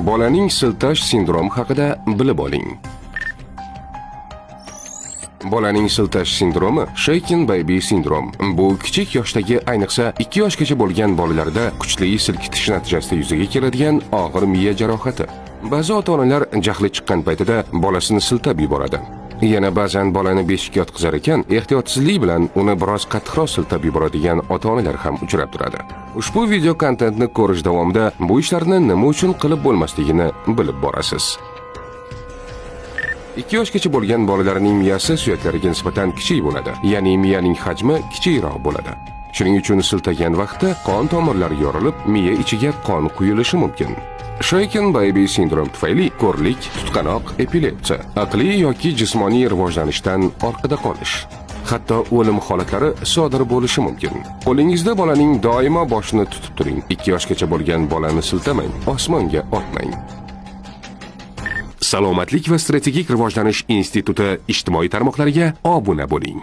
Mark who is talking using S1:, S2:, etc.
S1: Bolaning siltash sindromi haqida bilib oling. Bolaning siltash sindromi shaken baby sindrom. Bu kichik yoshdagi, ayniqsa 2 yoshgacha bo'lgan bolalarda kuchli silkitish natijasida yuzaga keladigan og'ir miya jarohati. Ba'zi ota-onalar jahli chiqqan paytida bolasini siltab yuboradi. Yana ba'zan bolani beshikka yotqizar ekan, ehtiyotsizlik bilan uni biroz qattiqroq siltab yuboradigan ota-onalar ham uchrab turadi. Ushbu video kontentni ko'rish davomida bu ishlarni nima uchun qilib bo'lmasligini bilib borasiz. 2 yoshgacha bo'lgan bolalarning miyasi suyaklariga nisbatan kichik bo'ladi, ya'ni miyaning hajmi kichikroq bo'ladi. Shuning uchun siltagan vaqtda qon tomirlari yorilib, miya ichiga qon quyilishi mumkin. Shaken baby sindrom tufayli ko'rlik, tutqanoq, epilepsiya, aqliy yoki jismoniy rivojlanishdan orqada qolish, hatto o'lim holatlari sodir bo'lishi mumkin. Qo'lingizda bolaning doimo boshini tutib turing. 2 yoshgacha bo'lgan bolani siltamang, osmonga otmang. Salomatlik va strategik rivojlanish instituti ijtimoiy tarmoqlariga obuna bo'ling.